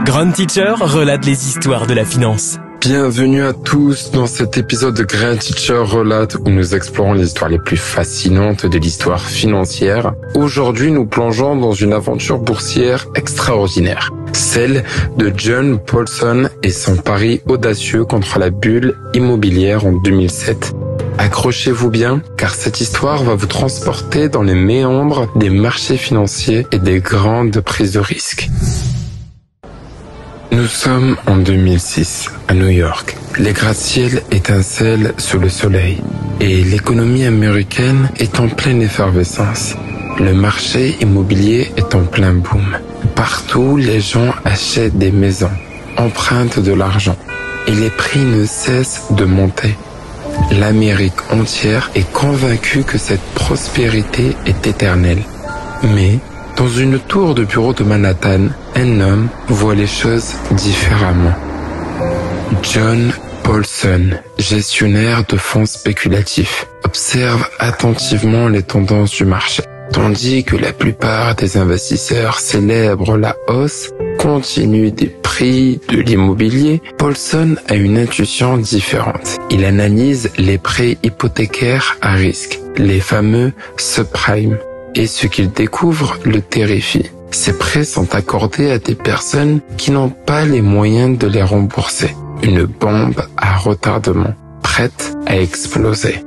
Grand Teacher relate les histoires de la finance. Bienvenue à tous dans cet épisode de Grand Teacher Relate où nous explorons les histoires les plus fascinantes de l'histoire financière. Aujourd'hui, nous plongeons dans une aventure boursière extraordinaire, celle de John Paulson et son pari audacieux contre la bulle immobilière en 2007. Accrochez-vous bien, car cette histoire va vous transporter dans les méandres des marchés financiers et des grandes prises de risques. Nous sommes en 2006, à New York. Les gratte-ciels étincellent sous le soleil et l'économie américaine est en pleine effervescence. Le marché immobilier est en plein boom. Partout, les gens achètent des maisons, empruntent de l'argent et les prix ne cessent de monter. L'Amérique entière est convaincue que cette prospérité est éternelle. Mais, dans une tour de bureau de Manhattan, un homme voit les choses différemment. John Paulson, gestionnaire de fonds spéculatifs, observe attentivement les tendances du marché. Tandis que la plupart des investisseurs célèbrent la hausse continue des prix de l'immobilier, Paulson a une intuition différente. Il analyse les prêts hypothécaires à risque, les fameux subprimes. Et ce qu'il découvre le terrifie. Ces prêts sont accordés à des personnes qui n'ont pas les moyens de les rembourser. Une bombe à retardement, prête à exploser.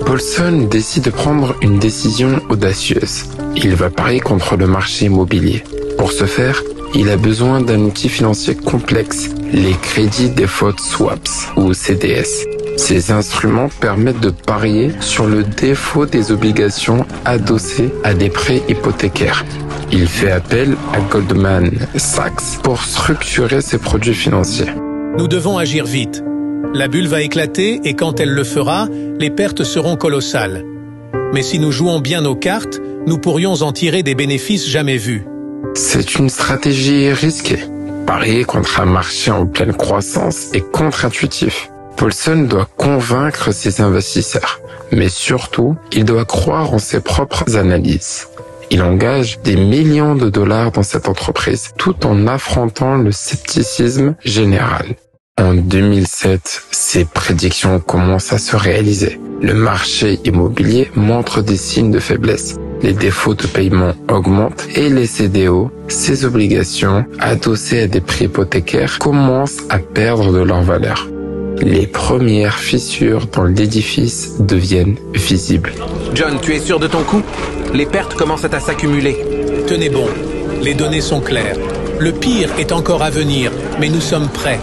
Paulson décide de prendre une décision audacieuse. Il va parier contre le marché immobilier. Pour ce faire, il a besoin d'un outil financier complexe, les Credit Default Swaps ou CDS. Ces instruments permettent de parier sur le défaut des obligations adossées à des prêts hypothécaires. Il fait appel à Goldman Sachs pour structurer ses produits financiers. Nous devons agir vite. La bulle va éclater et quand elle le fera, les pertes seront colossales. Mais si nous jouons bien nos cartes, nous pourrions en tirer des bénéfices jamais vus. C'est une stratégie risquée. Parier contre un marché en pleine croissance est contre-intuitif. Paulson doit convaincre ses investisseurs, mais surtout, il doit croire en ses propres analyses. Il engage des millions de dollars dans cette entreprise, tout en affrontant le scepticisme général. En 2007, ses prédictions commencent à se réaliser. Le marché immobilier montre des signes de faiblesse. Les défauts de paiement augmentent et les CDO, ces obligations, adossées à des prix hypothécaires, commencent à perdre de leur valeur. Les premières fissures dans l'édifice deviennent visibles. John, tu es sûr de ton coup? Les pertes commencent à s'accumuler. Tenez bon, les données sont claires. Le pire est encore à venir, mais nous sommes prêts.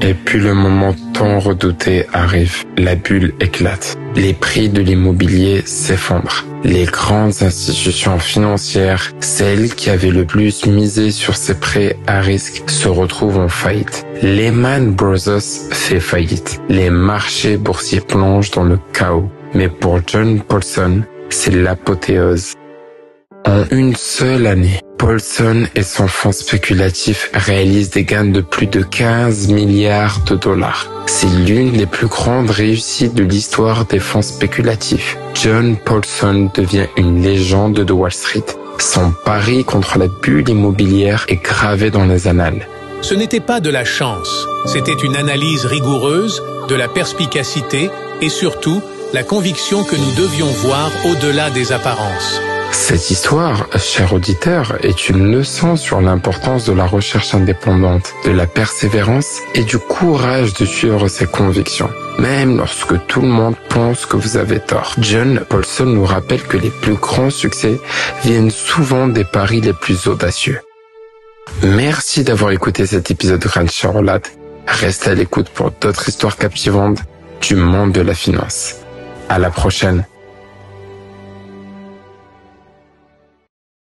Et puis le moment tant redouté arrive. La bulle éclate. Les prix de l'immobilier s'effondrent. Les grandes institutions financières, celles qui avaient le plus misé sur ces prêts à risque, se retrouvent en faillite. Lehman Brothers fait faillite. Les marchés boursiers plongent dans le chaos. Mais pour John Paulson, c'est l'apothéose. En une seule année, Paulson et son fonds spéculatif réalisent des gains de plus de 15 milliards de dollars. C'est l'une des plus grandes réussites de l'histoire des fonds spéculatifs. John Paulson devient une légende de Wall Street. Son pari contre la bulle immobilière est gravé dans les annales. Ce n'était pas de la chance, c'était une analyse rigoureuse, de la perspicacité et surtout la conviction que nous devions voir au-delà des apparences. Cette histoire, cher auditeur, est une leçon sur l'importance de la recherche indépendante, de la persévérance et du courage de suivre ses convictions. Même lorsque tout le monde pense que vous avez tort. John Paulson nous rappelle que les plus grands succès viennent souvent des paris les plus audacieux. Merci d'avoir écouté cet épisode de Grand Teacher Relate. Restez à l'écoute pour d'autres histoires captivantes du monde de la finance. À la prochaine.